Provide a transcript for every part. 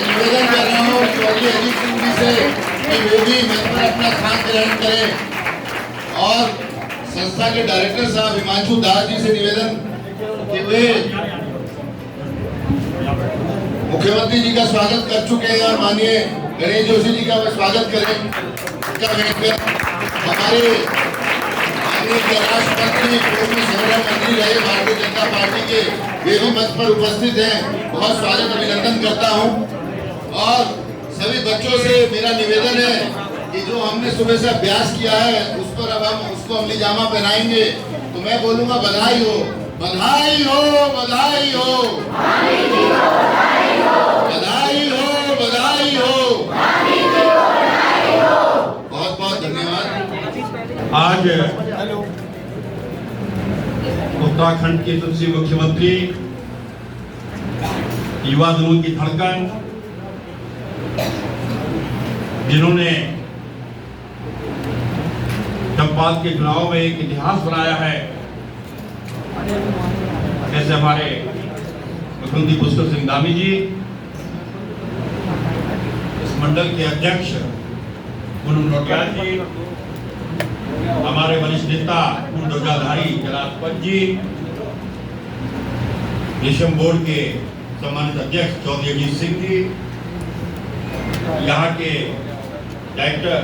निवेदन कर रहा हूँ चौधरी अजीत सिंह जी से कि वो भी मंच पर अपना स्थान ग्रहण करें और संस्था के डायरेक्टर साहब हिमांशु दास जी से निवेदन कि वे मुख्यमंत्री जी का स्वागत कर चुके हैं और माननीय गणेश जोशी जी का स्वागत करें। हमारे राष्ट्रपति पूर्व संग्रह मंत्री रहे भारतीय जनता पार्टी के, वे भी मंच पर उपस्थित हैं। बहुत स्वागत अभिनंदन करता हूं। और सभी बच्चों से मेरा निवेदन है कि जो हमने सुबह से अभ्यास किया है उस पर अब हम उसको अमली जामा पहनाएंगे। तो मैं बोलूंगा बधाई हो, बधाई हो, बधाई हो, बधाई हो, बधाई हो। बहुत बहुत धन्यवाद। आज उत्तराखंड के तुलसी मुख्यमंत्री, युवा दिनों की धड़कन, जिन्होंने चंपाल के चुनाव में एक इतिहास बनाया है, ऐसे हमारे मुख्यमंत्री पुष्कर सिंह धामी जी, इस मंडल के अध्यक्ष पूनम नौटियाल जी, हमारे वरिष्ठ नेता पूर्ण ध्वजाधारी जलापत जी, रेशम बोर्ड के सम्मानित अध्यक्ष चौधरी अजीत सिंह जी, यहाँ के डायरेक्टर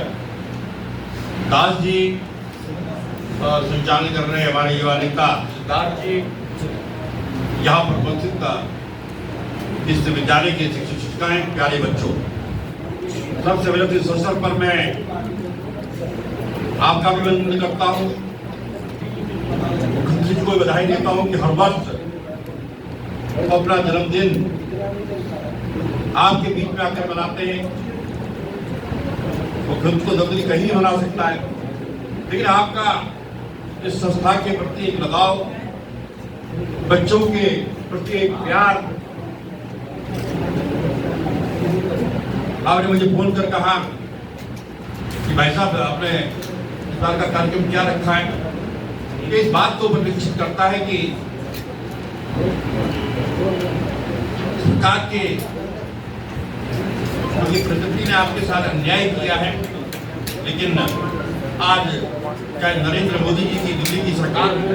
दास जी और संचालन कर रहे हमारे युवा नेता सिद्धार्थ जी, यहाँ पर उपस्थित इस विद्यालय के शिक्षक शिक्षिकाएं, प्यारे बच्चों, सबसे पहले इस अवसर पर मैं आपका भी अभिनंदन करता हूँ, मुख्यमंत्री जी को बधाई देता हूँ कि हर वर्ष अपना जन्मदिन आपके बीच में आकर मनाते हैं। मुख्यमंत्री को जन्मदिन कहीं मना सकता है, लेकिन आपका इस संस्था के प्रति एक लगाव, बच्चों के प्रति एक प्यार, आपने मुझे फोन कर कहा कि भाई साहब आपने का कार्यक्रम क्या रखा है, ये इस बात को प्रदर्शित करता है कि सरकार के प्रकृति ने आपके साथ अन्याय किया है। लेकिन आज चाहे नरेंद्र मोदी जी की दिल्ली की सरकार हो,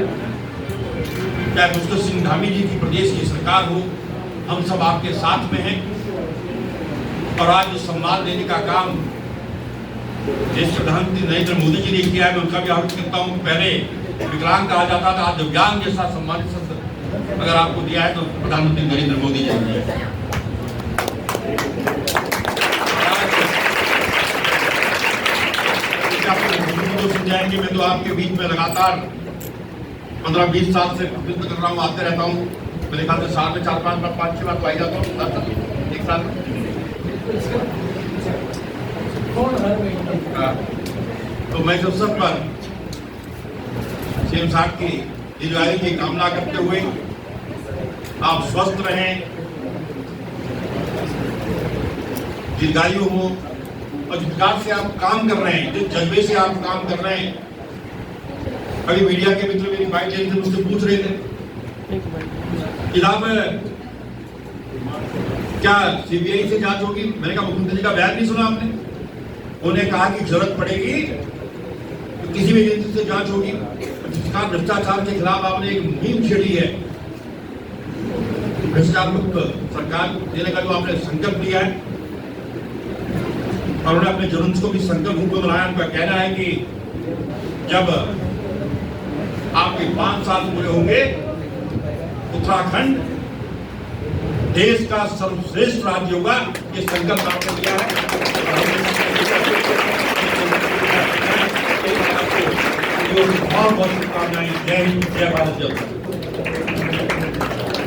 चाहे पुष्कर सिंह धामी जी की प्रदेश की सरकार हो, हम सब आपके साथ में हैं। और आज जो सम्मान देने का काम देश प्रधानमंत्री नरेंद्र मोदी जी ने किया है, मैं उनका भी आह्वान करता हूँ। पहले विकलांग कहा जाता था, आज दिव्यांग जैसा सम्मानित शब्द अगर आपको दिया है तो प्रधानमंत्री नरेंद्र मोदी जी ने समझाएंगे। मैं तो आपके बीच में लगातार 15-20 साल से प्रतिनिधित्व कर रहा हूँ, आते रहता हूँ। मेरे ख्याल से साल में 4-5 बार 5-6 बार तो आई जाता हूँ एक साल में। तो मैं इस अवसर पर सीएम साहब की दीर्घायु की कामना करते हुए आप स्वस्थ रहें, दीर्घायु हो, और जिस प्रकार से आप काम कर रहे हैं, जिस जज्बे से आप काम कर रहे हैं। अभी मीडिया के मित्र मेरी बाइक लेने से मुझसे पूछ रहे थे कि साहब क्या सीबीआई से जांच होगी? मैंने कहा मुख्यमंत्री जी का बयान नहीं सुना आपने? उन्होंने कहा कि जरूरत पड़ेगी तो किसी भी एजेंसी से जांच होगी। जिसका भ्रष्टाचार के खिलाफ आपने एक मुहिम छेड़ी है, भ्रष्टाचार मुक्त सरकार देने का जो आपने संकल्प लिया है, और उन्होंने अपने जुलूस को भी संकल्प रूप में बनाया। उनका कहना है कि जब आपके 5 साल पूरे होंगे, उत्तराखंड देश का सर्वश्रेष्ठ राज्य होगा। ये संकल्प आपने लिया है। बहुत बहुत शुभकामनाएं। जय हिंद, जय भारत, जय भारत।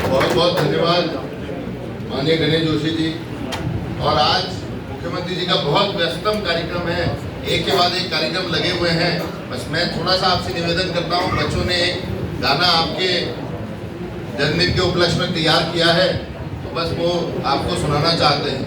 बहुत बहुत धन्यवाद माननीय गणेश जोशी जी। और आज मुख्यमंत्री जी का बहुत व्यस्तम कार्यक्रम है, एक के बाद एक कार्यक्रम लगे हुए हैं। बस मैं थोड़ा सा आपसे निवेदन करता हूँ, बच्चों ने एक गाना आपके जन्मदिन के उपलक्ष्य में तैयार किया है, तो बस वो आपको सुनाना चाहते हैं।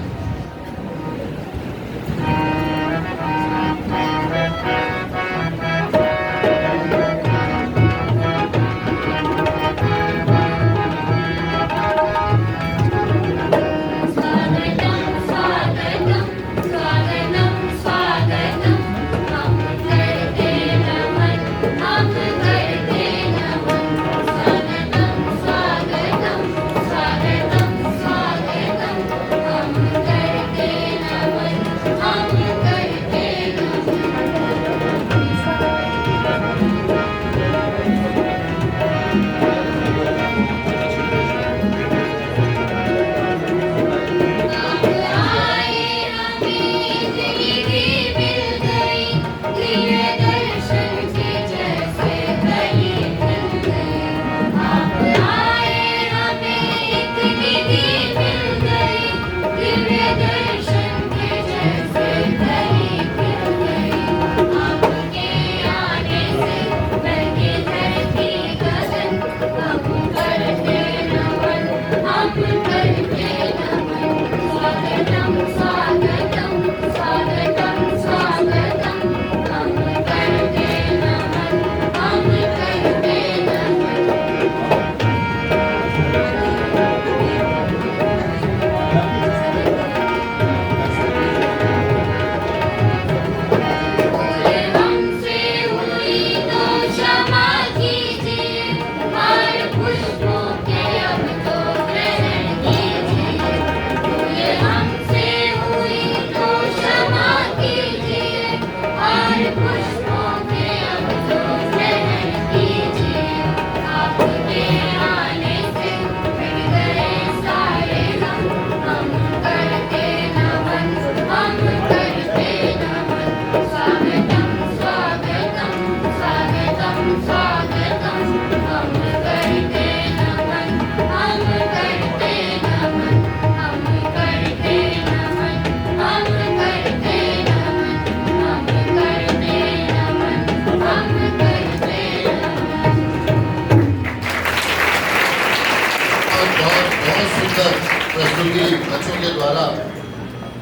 प्रस्तुति बच्चों के द्वारा।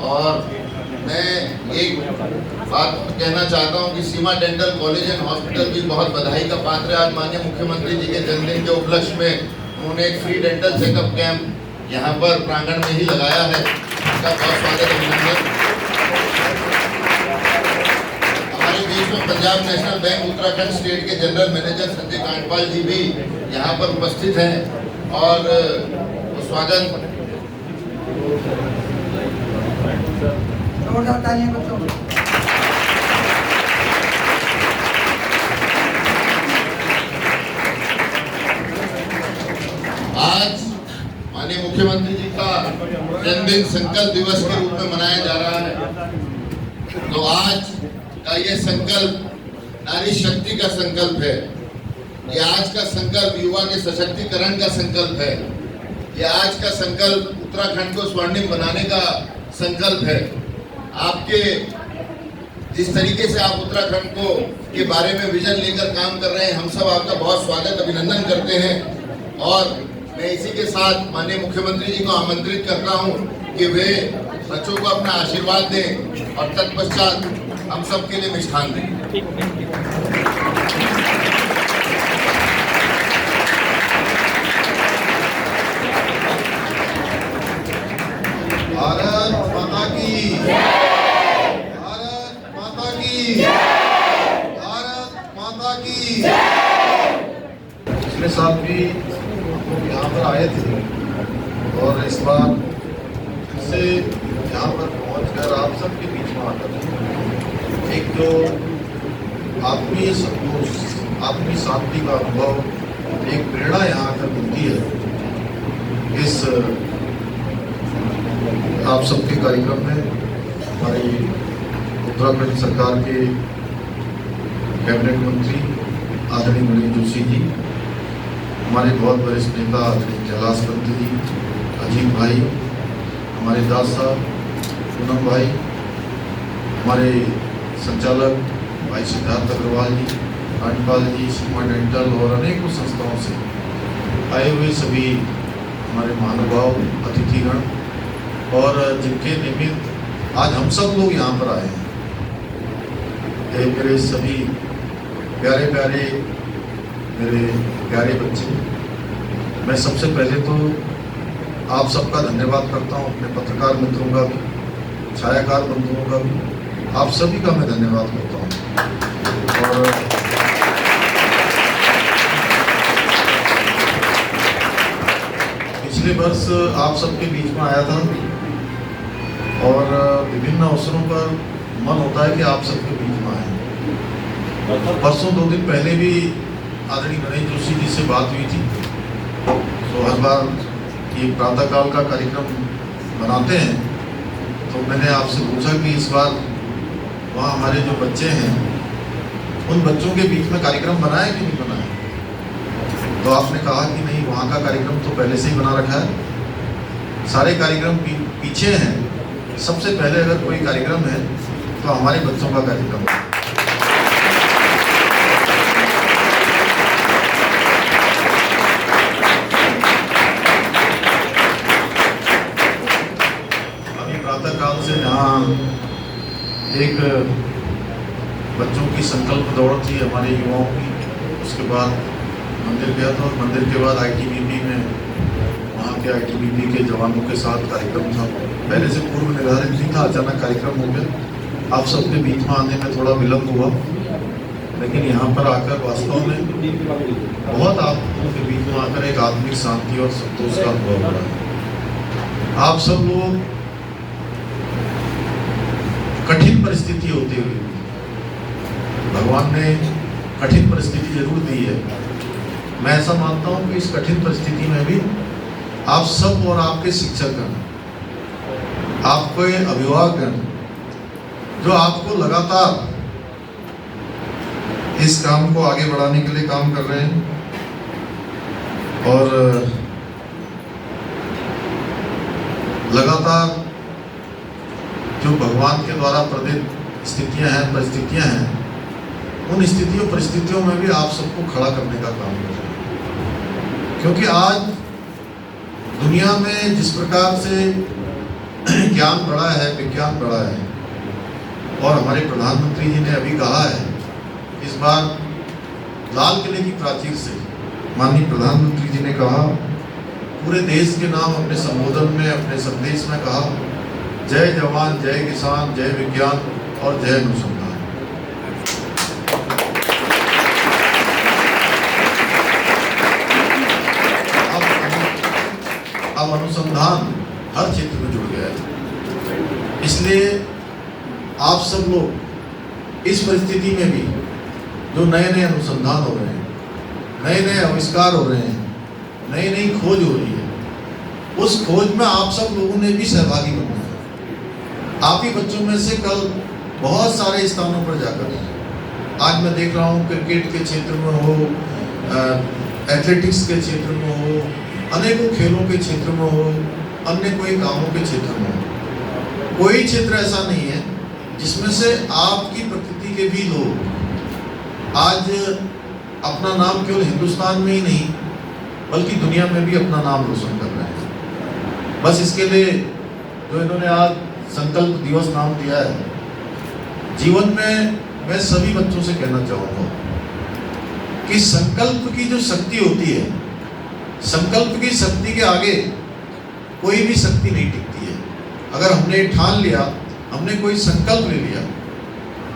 और मैं एक बात कहना चाहता हूं कि सीमा डेंटल कॉलेज एंड हॉस्पिटल भी बहुत बधाई का पात्र है। आज माननीय मुख्यमंत्री जी के जन्मदिन के उपलक्ष्य में उन्होंने एक फ्री डेंटल चेकअप कैंप यहाँ पर प्रांगण में ही लगाया है। इसका बहुत स्वागत अभिनंदन। हमारे बीच में Punjab national bank Uttarakhand state के जनरल मैनेजर संजय कांडपाल जी भी यहाँ पर उपस्थित हैं और स्वागत। आज माननीय मुख्यमंत्री जी का जन्मदिन संकल्प दिवस के रूप में मनाया जा रहा है। तो आज का ये संकल्प नारी शक्ति का संकल्प है। ये आज का संकल्प युवा के सशक्तिकरण का संकल्प है। ये आज का संकल्प उत्तराखंड को स्वर्णिम बनाने का संकल्प है। आपके जिस तरीके से आप उत्तराखंड को के बारे में विजन लेकर काम कर रहे हैं, हम सब आपका बहुत स्वागत अभिनंदन करते हैं। और मैं इसी के साथ माननीय मुख्यमंत्री जी को आमंत्रित करता हूं कि वे बच्चों को अपना आशीर्वाद दें और तत्पश्चात हम सब के लिए मिष्ठान दें। भारत माता की जय, भारत माता की जय, भारत माता की जय। पिछले साल भी हम लोग यहाँ पर आए थे और इस बार फिर से यहाँ पर पहुँचकर आप सबके बीच में आकर एक जो आत्मीय संतोष, आत्मीय शांति का अनुभव, एक प्रेरणा यहाँ आकर मिलती है। इस आप सबके कार्यक्रम में हमारी उत्तराखंड सरकार के कैबिनेट मंत्री आदरणीय नरेंद्र जोशी जी, हमारे बहुत वरिष्ठ नेता आदरणीय कैलाश पंत जी, अजीत भाई, हमारे दास साहब, पूनम भाई, हमारे संचालक भाई सिद्धार्थ अग्रवाल जी, कांडपाल जी, सीमा डेंटल और अनेकों संस्थाओं से आए हुए सभी हमारे महानुभाव, अतिथिगण और जिनके निमित्त आज हम सब लोग यहाँ पर आए हैं। ये मेरे सभी प्यारे प्यारे मेरे प्यारे बच्चे, मैं सबसे पहले तो आप सबका धन्यवाद करता हूँ, अपने पत्रकार मित्रों का भी, छायाकार बंधुओं का भी, आप सभी का मैं धन्यवाद करता हूँ। और पिछले वर्ष आप सबके बीच में आया था और विभिन्न अवसरों पर मन होता है कि आप सबके बीच में आए। परसों 2 दिन पहले भी आदरणीय नरेंद्र जोशी जी से बात हुई थी, तो हर बार ये प्रातःकाल का कार्यक्रम बनाते हैं, तो मैंने आपसे पूछा कि इस बार वहाँ हमारे जो बच्चे हैं उन बच्चों के बीच में कार्यक्रम बनाए कि नहीं बनाए, तो आपने कहा कि नहीं, वहाँ का कार्यक्रम तो पहले से ही बना रखा है, सारे कार्यक्रम पीछे हैं। सबसे पहले अगर कोई कार्यक्रम है तो हमारे बच्चों का कार्यक्रम है। अभी प्रातःकाल से जहाँ एक बच्चों की संकल्प दौड़ थी हमारे युवाओं की, उसके बाद मंदिर गया था और मंदिर के बाद ITBP में वहाँ के ITBP के जवानों के साथ कार्यक्रम था। पहले से पूर्व निर्धारित नहीं था, अचानक कार्यक्रम हो गया। आप सबके बीच में आने में थोड़ा विलम्ब हुआ, लेकिन यहाँ पर आकर वास्तव में बहुत आप लोगों के बीच में आकर एक आत्मिक शांति और संतोष का अनुभव हो रहा है। आप सब लोग कठिन परिस्थिति होते हुए, भगवान ने कठिन परिस्थिति जरूर दी है। मैं ऐसा मानता हूँ कि इस कठिन परिस्थिति में भी आप सब और आपके शिक्षकगण, आपके अभिभावकगण, जो आपको लगातार इस काम को आगे बढ़ाने के लिए काम कर रहे हैं, और लगातार जो भगवान के द्वारा प्रदत्त स्थितियां हैं, परिस्थितियां हैं, उन स्थितियों परिस्थितियों में भी आप सबको खड़ा करने का काम कर रहे हैं। क्योंकि आज दुनिया में जिस प्रकार से ज्ञान बढ़ा है, विज्ञान बढ़ा है, और हमारे प्रधानमंत्री जी ने अभी कहा है, इस बार लाल किले की प्राचीर से माननीय प्रधानमंत्री जी ने कहा, पूरे देश के नाम अपने संबोधन में, अपने संदेश में कहा, जय जवान, जय किसान, जय विज्ञान और जय अनुसंधान। अब अनुसंधान हर क्षेत्र में जुड़ गया है। इसलिए आप सब लोग इस परिस्थिति में भी जो नए नए अनुसंधान हो रहे हैं, नए नए आविष्कार हो रहे हैं, नई नई खोज हो रही है, उस खोज में आप सब लोगों ने भी सहभागी बनना है। आप ही बच्चों में से कल बहुत सारे स्थानों पर जाकर, आज मैं देख रहा हूँ क्रिकेट के क्षेत्र में हो, एथलेटिक्स के क्षेत्र में हो, अनेकों खेलों के क्षेत्र में हो, अन्य कोई कामों के क्षेत्र में हो, कोई क्षेत्र ऐसा नहीं है जिसमें से आपकी प्रकृति के भी लोग आज अपना नाम केवल हिंदुस्तान में ही नहीं बल्कि दुनिया में भी अपना नाम रोशन कर रहे हैं। बस इसके लिए जो इन्होंने आज संकल्प दिवस नाम दिया है, जीवन में मैं सभी बच्चों से कहना चाहूँगा कि संकल्प की जो शक्ति होती है, संकल्प की शक्ति के आगे कोई भी शक्ति नहीं टिकती है। अगर हमने ठान लिया, हमने कोई संकल्प ले लिया,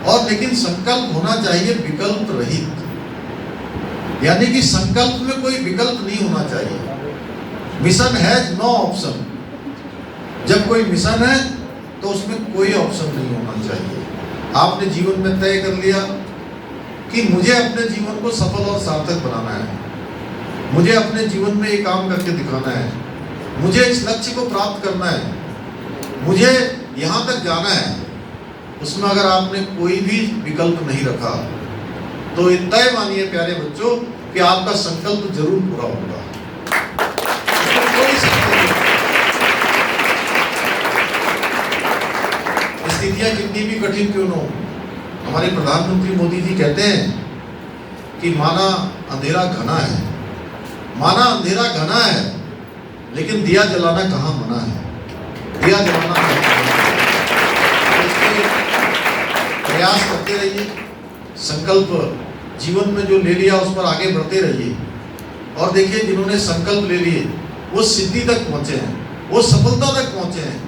और लेकिन संकल्प होना चाहिए विकल्प रहित, यानी कि संकल्प में कोई विकल्प नहीं होना चाहिए। Mission has no option. जब कोई मिशन है तो उसमें कोई ऑप्शन नहीं होना चाहिए। आपने जीवन में तय कर लिया कि मुझे अपने जीवन को सफल और सार्थक बनाना है, मुझे अपने जीवन में ये काम करके दिखाना है, मुझे इस लक्ष्य को प्राप्त करना है, मुझे यहाँ तक जाना है, उसमें अगर आपने कोई भी विकल्प नहीं रखा तो तय मानिए प्यारे बच्चों कि आपका संकल्प जरूर पूरा होगा। स्थितियां कितनी भी कठिन क्यों न हो, हमारे प्रधानमंत्री मोदी जी कहते हैं कि माना अंधेरा घना है, माना अंधेरा घना है, लेकिन दिया जलाना कहाँ मना है। दिया जलाना प्रयास करते रहिए, संकल्प जीवन में जो ले लिया उस पर आगे बढ़ते रहिए। और देखिए, जिन्होंने संकल्प ले लिए वो सिद्धि तक पहुंचे हैं, वो सफलता तक पहुंचे हैं,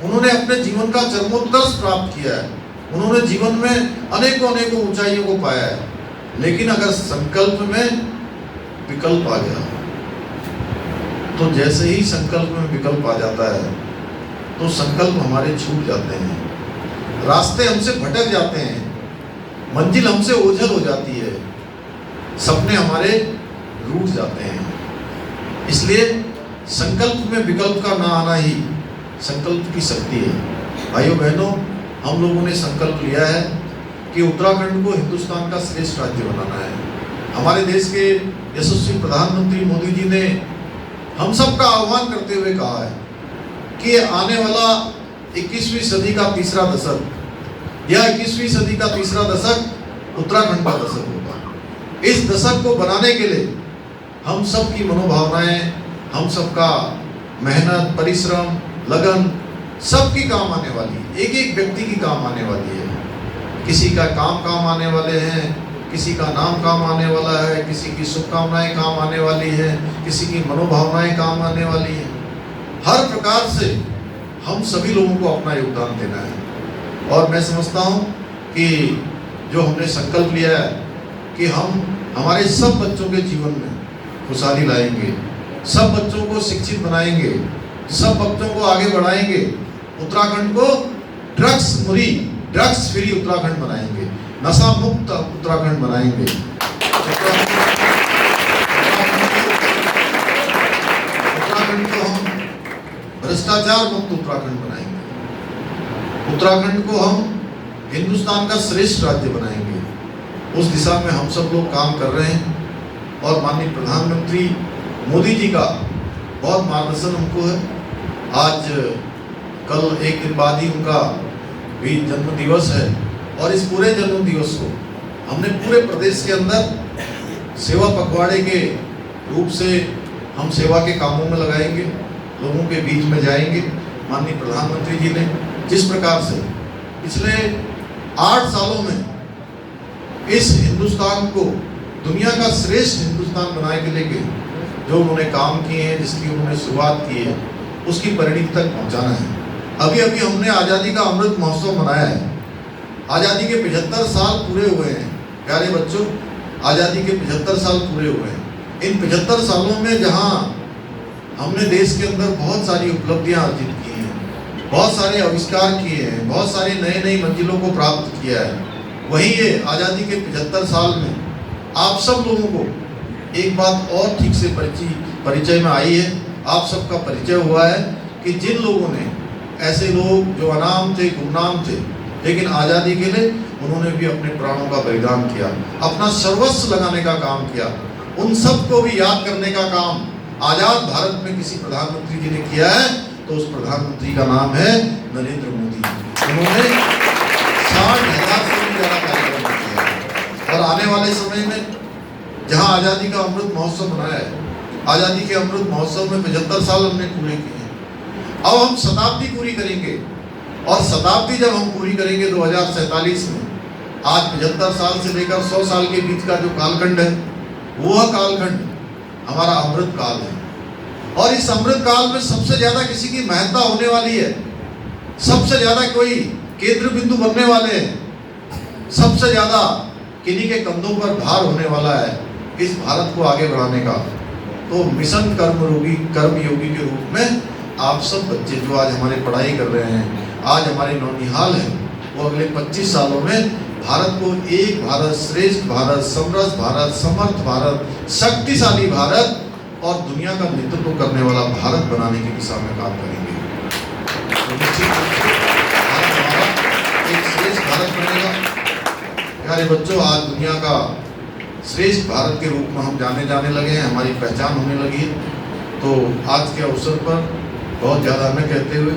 उन्होंने अपने जीवन का चरमोत्कर्ष प्राप्त किया है, उन्होंने जीवन में अनेकों अनेकों ऊंचाइयों को पाया है। लेकिन अगर संकल्प में विकल्प आ गया, तो जैसे ही संकल्प में विकल्प आ जाता है तो संकल्प हमारे छूट जाते हैं, रास्ते हमसे भटक जाते हैं, मंजिल हमसे ओझल हो जाती है, सपने हमारे रूठ जाते हैं। इसलिए संकल्प में विकल्प का ना आना ही संकल्प की शक्ति है। भाइयों बहनों, हम लोगों ने संकल्प लिया है कि उत्तराखंड को हिंदुस्तान का श्रेष्ठ राज्य बनाना है। हमारे देश के यशस्वी प्रधानमंत्री मोदी जी ने हम सब का आह्वान करते हुए कहा है कि आने वाला 21वीं सदी का तीसरा दशक, यह 21वीं सदी का तीसरा दशक उत्तराखंड का दशक होगा। इस दशक को बनाने के लिए हम सब की मनोभावनाएं, हम सबका मेहनत, परिश्रम, लगन सबकी काम आने वाली है, एक एक व्यक्ति की काम आने वाली है। किसी का काम आने वाले हैं, किसी का नाम काम आने वाला है, किसी की शुभकामनाएं काम आने वाली है, किसी की मनोभावनाएं काम आने वाली है। हर प्रकार से हम सभी लोगों को अपना योगदान देना है। और मैं समझता हूँ कि जो हमने संकल्प लिया है कि हम हमारे सब बच्चों के जीवन में खुशहाली लाएंगे, सब बच्चों को शिक्षित बनाएंगे, सब बच्चों को आगे बढ़ाएंगे, उत्तराखंड को ड्रग्स फ्री उत्तराखंड बनाएंगे, नशा मुक्त उत्तराखंड बनाएंगे, उत्तराखंड को हम भ्रष्टाचार मुक्त उत्तराखंड बनाएंगे, उत्तराखंड को हम हिंदुस्तान का श्रेष्ठ राज्य बनाएंगे। उस दिशा में हम सब लोग काम कर रहे हैं और माननीय प्रधानमंत्री मोदी जी का बहुत मार्गदर्शन हमको है। आज कल एक दिन बाद ही उनका भी जन्म दिवस है और इस पूरे जन्म दिवस को हमने पूरे प्रदेश के अंदर सेवा पखवाड़े के रूप से हम सेवा के कामों में लगाएंगे, लोगों के बीच में जाएंगे। माननीय प्रधानमंत्री जी ने जिस प्रकार से पिछले 8 सालों में इस हिंदुस्तान को दुनिया का श्रेष्ठ हिंदुस्तान बनाने के लिए जो उन्होंने काम किए हैं, जिसकी उन्होंने शुरुआत की है, उसकी परिणति तक पहुंचाना है। अभी अभी हमने आज़ादी का अमृत महोत्सव मनाया है। आज़ादी के 75 साल पूरे हुए हैं प्यारे बच्चों, आज़ादी के 75 साल पूरे हुए हैं। इन 75 सालों में जहां हमने देश के अंदर बहुत सारी उपलब्धियां अर्जित की हैं, बहुत सारे आविष्कार किए हैं, बहुत सारी नई मंजिलों को प्राप्त किया है, वहीं ये आज़ादी के 75 साल में आप सब लोगों को एक बात और ठीक से परिचय में आई है। आप सबका परिचय हुआ है कि जिन लोगों ने, ऐसे लोग जो अनाम थे, गुमनाम थे, लेकिन आज़ादी के लिए उन्होंने भी अपने प्राणों का बलिदान किया, अपना सर्वस्व लगाने का काम किया, उन सबको भी याद करने का काम आज़ाद भारत में किसी प्रधानमंत्री जी ने किया है, तो उस प्रधानमंत्री का नाम है नरेंद्र मोदी। उन्होंने आने वाले समय में जहां आज़ादी का अमृत महोत्सव मनाया है, आज़ादी के अमृत महोत्सव में 75 साल हमने पूरे किए हैं। अब हम शताब्दी पूरी करेंगे, और शताब्दी जब हम पूरी करेंगे 2047 में, आज 75 साल से लेकर 100 साल के बीच का जो कालखंड है, वह कालखंड हमारा अमृत काल है। और इस अमृत काल में सबसे ज्यादा किसी की महत्ता होने वाली है, सबसे ज्यादा कोई केंद्र बिंदु बनने वाले हैं, सबसे ज्यादा किन्हीं के कंधों पर भार होने वाला है इस भारत को आगे बढ़ाने का। तो मिशन कर्मयोगी के रूप में आप सब बच्चे जो आज हमारे पढ़ाई कर रहे हैं, आज हमारे नौनिहाल हैं, वो अगले 25 सालों में भारत को एक भारत, श्रेष्ठ भारत, समृद्ध भारत, समर्थ भारत, शक्तिशाली भारत और दुनिया का नेतृत्व करने वाला भारत बनाने की दिशा में काम करेंगे। तो निश्चित भारत हमारा एक श्रेष्ठ भारत बनेगा। प्यारे बच्चों, आज दुनिया का श्रेष्ठ भारत के रूप में हम जाने लगे हैं, हमारी पहचान होने लगी है। तो आज के अवसर पर बहुत ज़्यादा न कहते हुए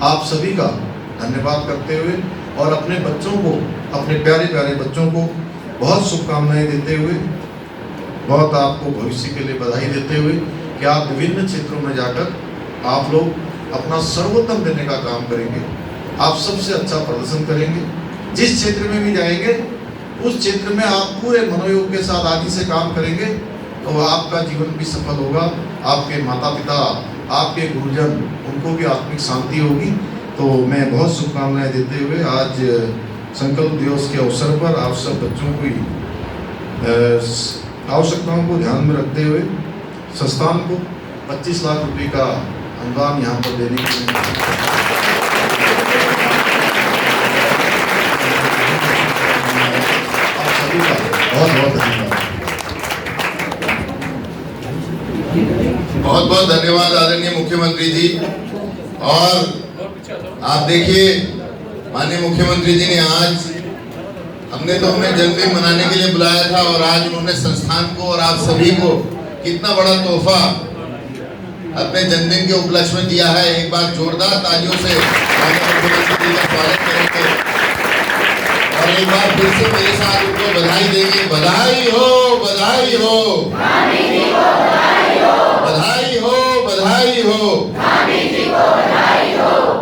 आप सभी का धन्यवाद करते हुए और अपने बच्चों को, अपने प्यारे प्यारे बच्चों को बहुत शुभकामनाएं देते हुए, बहुत आपको भविष्य के लिए बधाई देते हुए कि आप विभिन्न क्षेत्रों में जाकर आप लोग अपना सर्वोत्तम देने का काम करेंगे, आप सबसे अच्छा प्रदर्शन करेंगे। जिस क्षेत्र में भी जाएंगे उस क्षेत्र में आप पूरे मनोयोग के साथ आदि से काम करेंगे तो आपका जीवन भी सफल होगा, आपके माता पिता, आपके गुरुजन, उनको भी आत्मिक शांति होगी। तो मैं बहुत शुभकामनाएं देते हुए आज संकल्प दिवस के अवसर पर आप सब बच्चों की आवश्यकताओं को ध्यान में रखते हुए संस्थान को 25 लाख रुपए का अनुदान यहाँ पर देने के लिए आप सभी का बहुत बहुत धन्यवाद। बहुत बहुत धन्यवाद आदरणीय मुख्यमंत्री जी। और आप देखिए माननीय मुख्यमंत्री जी ने आज, हमने तो उन्हें जन्मदिन मनाने के लिए बुलाया था और आज उन्होंने संस्थान को और आप सभी को कितना बड़ा तोहफा अपने जन्मदिन के उपलक्ष्य में दिया है। एक बार जोरदार तालियों से माननीय मुख्यमंत्री जी का स्वागत करेंगे और एक बार फिर से मेरे साथ उनको बधाई देंगे। बधाई हो, बधाई हो, बधाई हो, बधाई हो,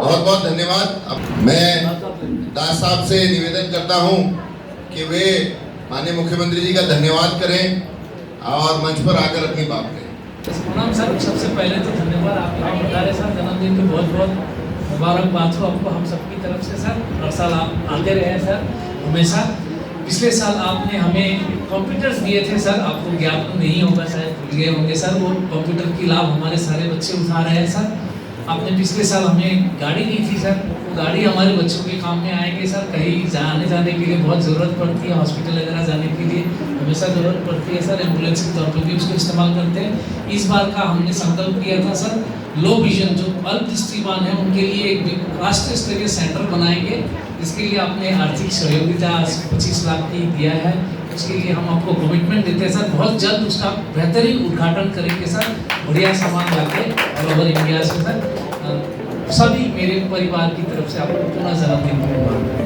बहुत बहुत धन्यवाद। मैं दास साहब से निवेदन करता हूं कि वे माननीय मुख्यमंत्री जी का धन्यवाद करें और मंच पर आकर अपनी बात करें। प्रणाम सर, सबसे पहले तो धन्यवाद आपका बता रहे सर, जन्मदिन पे बहुत बहुत मुबारकबाद हो आपको हम सबकी तरफ से सर। हर साल आप आते रहे सर हमेशा। पिछले साल आपने हमें कंप्यूटर्स दिए थे सर, आपको ज्ञापन नहीं होगा शायद, भूल गए होंगे सर। वो कंप्यूटर की लाभ हमारे सारे बच्चे उठा रहे हैं सर। आपने पिछले साल हमें गाड़ी दी थी सर, वो गाड़ी हमारे बच्चों के काम में आएगी सर। कहीं आने जाने के लिए बहुत ज़रूरत पड़ती है, हॉस्पिटल वगैरह जाने के लिए हमेशा ज़रूरत पड़ती है सर, एम्बुलेंस के तौर पर भी उसको इस्तेमाल करते हैं। इस बार का हमने संकल्प किया था सर, लो विजन जो अल्प दृष्टिवान है उनके लिए एक राष्ट्रीय स्तरीय सेंटर बनाएंगे, जिसके लिए आपने आर्थिक सहयोगिता 25 लाख की दिया है। उसके लिए हम आपको कमिटमेंट देते हैं सर, बहुत जल्द उसका बेहतरीन उद्घाटन करेंगे सर, बढ़िया सामान लाके ऑल ओवर इंडिया से सर। सभी मेरे परिवार की तरफ से आपको पुनः जन्मदिन की मुबारक।